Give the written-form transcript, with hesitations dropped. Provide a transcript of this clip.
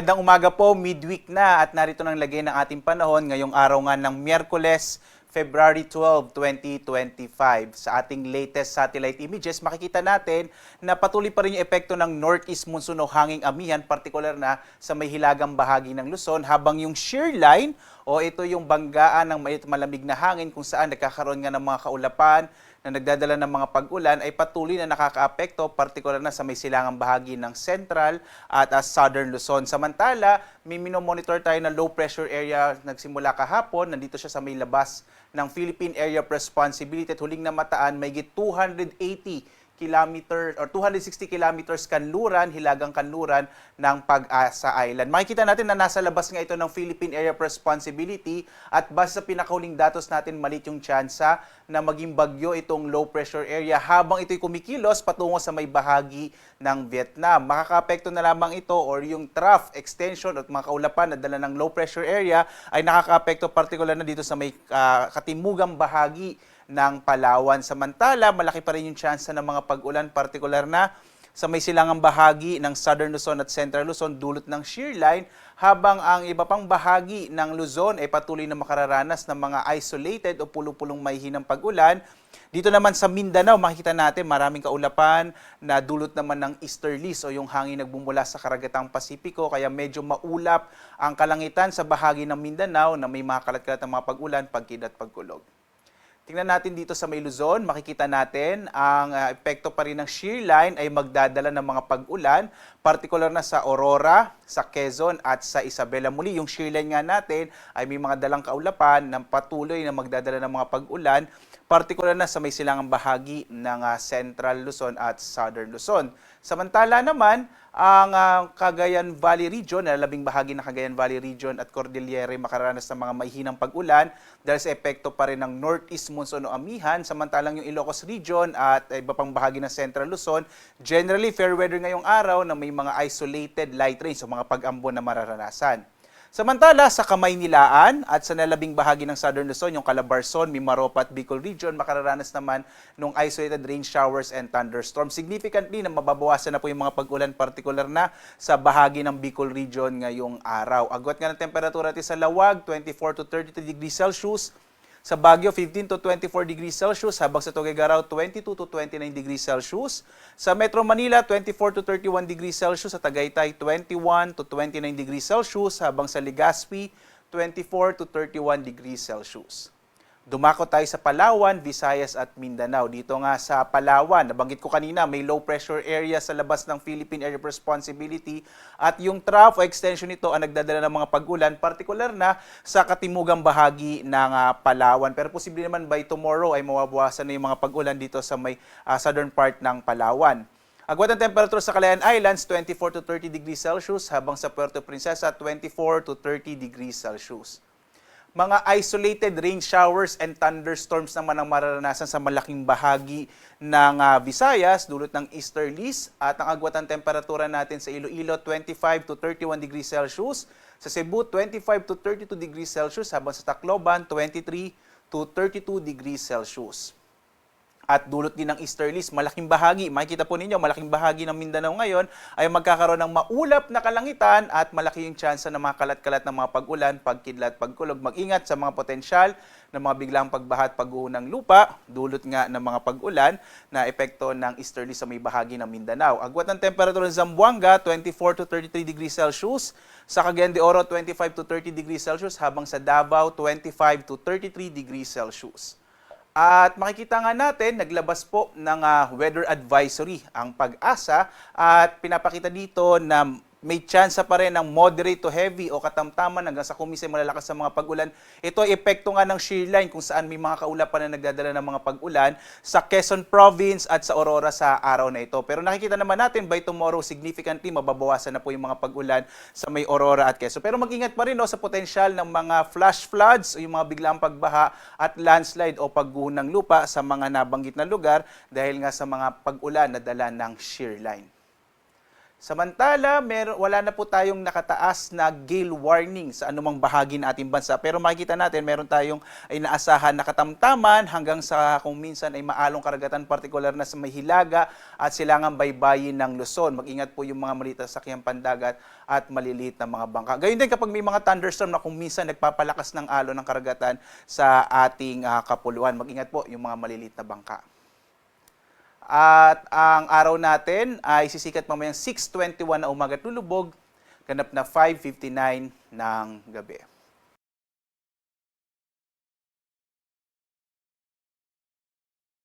Magandang umaga po, midweek na at narito nang lagay ng ating panahon ngayong araw nga ng Miyerkules, February 12, 2025. Sa ating latest satellite images, makikita natin na patuloy pa rin yung epekto ng northeast monsoon o hanging amihan, partikular na sa may hilagang bahagi ng Luzon, habang yung shear line o ito yung banggaan ng malamig na hangin kung saan nagkakaroon nga ng mga kaulapan na nagdadala ng mga pag-ulan ay patuloy na nakakaapekto, partikular na sa may silangang bahagi ng Central at Southern Luzon. Samantala, may minomonitor tayo na low pressure area nagsimula kahapon. Nandito siya sa may labas ng Philippine Area of Responsibility at huling namataan may 280 kilometer or 260 kilometers kanluran, hilagang kanluran ng Pag-asa Island. Makikita natin na nasa labas nga ito ng Philippine Area of Responsibility at base sa pinakahuling datos natin, maliit yung tsansa na maging bagyo itong low pressure area habang ito'y kumikilos patungo sa may bahagi ng Vietnam. Makakaapekto na lamang ito or yung trough extension at mga kaulapan na dala ng low pressure area ay nakakaapekto partikular na dito sa may katimugang bahagi ng Palawan. Samantala, malaki pa rin yung tsansa ng mga pag-ulan, partikular na sa may silangang bahagi ng Southern Luzon at Central Luzon dulot ng shear line, habang ang iba pang bahagi ng Luzon ay patuloy na makararanas ng mga isolated o pulong-pulong mahihinang pag-ulan. Dito naman sa Mindanao, makikita natin maraming kaulapan na dulot naman ng easterlies o yung hangin nagbumula sa karagatang Pasipiko, kaya medyo maulap ang kalangitan sa bahagi ng Mindanao na may mga kalat-kalat ng mga pag-ulan, pagkid at pagkulog. Tingnan natin dito sa may Luzon, makikita natin ang epekto pa rin ng shear line ay magdadala ng mga pag-ulan, partikular na sa Aurora, sa Quezon at sa Isabela. Muli, yung shear line nga natin ay may mga dalang kaulapan ng patuloy na magdadala ng mga pag-ulan, partikular na sa may silangang bahagi ng Central Luzon at Southern Luzon. Samantala naman, ang Cagayan Valley Region, labing bahagi ng Cagayan Valley Region at Cordillera makararanas ng mga mahihinang pag-ulan dahil sa epekto pa rin ng northeast monsoon o amihan. Samantalang yung Ilocos Region at iba pang bahagi ng Central Luzon, generally fair weather ngayong araw na may mga isolated light rains o mga pag-ambon na mararanasan. Samantala, sa Kamaynilaan at sa nalabing bahagi ng Southern Luzon, yung Calabarzon, Mimaropa at Bicol Region, makararanas naman ng isolated rain showers and thunderstorms. Significantly na mababawasan na po yung mga pag-ulan, partikular na sa bahagi ng Bicol Region ngayong araw. Agwat nga ng temperatura natin sa Lawag, 24 to 32 degrees Celsius. Sa Baguio, 15 to 24 degrees Celsius, habang sa Tuguegarao, 22 to 29 degrees Celsius. Sa Metro Manila, 24 to 31 degrees Celsius. Sa Tagaytay, 21 to 29 degrees Celsius, habang sa Legazpi, 24 to 31 degrees Celsius. Dumako tayo sa Palawan, Visayas at Mindanao. Dito nga sa Palawan, nabanggit ko kanina, may low pressure area sa labas ng Philippine Area of Responsibility at yung trough o extension nito ang nagdadala ng mga pag-ulan, partikular na sa katimugang bahagi ng Palawan. Pero posible naman by tomorrow ay mawabawasan na yung mga pag-ulan dito sa may southern part ng Palawan. Agwat ang temperature sa Calayan Islands, 24 to 30 degrees Celsius, habang sa Puerto Princesa, 24 to 30 degrees Celsius. Mga isolated rain showers and thunderstorms naman ang mararanasan sa malaking bahagi ng Visayas, dulot ng easterlies, at ang agwat ng temperatura natin sa Iloilo, 25 to 31 degrees Celsius, sa Cebu, 25 to 32 degrees Celsius, habang sa Tacloban, 23 to 32 degrees Celsius. At dulot din ng easterlies, malaking bahagi, makikita po ninyo, malaking bahagi ng Mindanao ngayon ay magkakaroon ng maulap na kalangitan at malaki yung tsansa ng mga kalat-kalat ng mga pag-ulan, pagkidlat, pagkulog. Mag-ingat sa mga potensyal ng mga biglang pagbaha at pagguho ng lupa, dulot nga ng mga pag-ulan na epekto ng easterlies sa may bahagi ng Mindanao. Agwat ng temperatura ng Zamboanga, 24 to 33 degrees Celsius, sa Cagayan de Oro, 25 to 30 degrees Celsius, habang sa Davao, 25 to 33 degrees Celsius. At makikita nga natin, naglabas po ng weather advisory ang Pag-asa at pinapakita dito na may tsansa pa rin ng moderate to heavy o katamtaman hanggang sa kumisay malalakas sa mga pag-ulan. Ito ay epekto nga ng shear line kung saan may mga kaulapan na nagdadala ng mga pag-ulan sa Quezon Province at sa Aurora sa araw na ito. Pero nakikita naman natin by tomorrow significantly mababawasan na po yung mga pag-ulan sa may Aurora at Quezon. Pero mag-ingat pa rin sa potensyal ng mga flash floods o yung mga biglang pagbaha at landslide o pagguho ng lupa sa mga nabanggit na lugar dahil nga sa mga pag-ulan na dala ng shear line. Samantala, wala na po tayong nakataas na gale warning sa anumang bahagi ng ating bansa. Pero makikita natin, meron tayong inaasahan na katamtaman hanggang sa kung minsan ay maalong karagatan, partikular na sa may Hilaga at silangang baybayin ng Luzon. Mag-ingat po yung mga maliliit na sakyang pandagat at maliliit na mga bangka. Gayun din kapag may mga thunderstorm na kung minsan nagpapalakas ng alon ng karagatan sa ating kapuluan. Mag-ingat po yung mga maliliit na bangka. At ang araw natin ay sisikat mamayang 6:21 na umaga at lulubog, ganap na 5:59 ng gabi.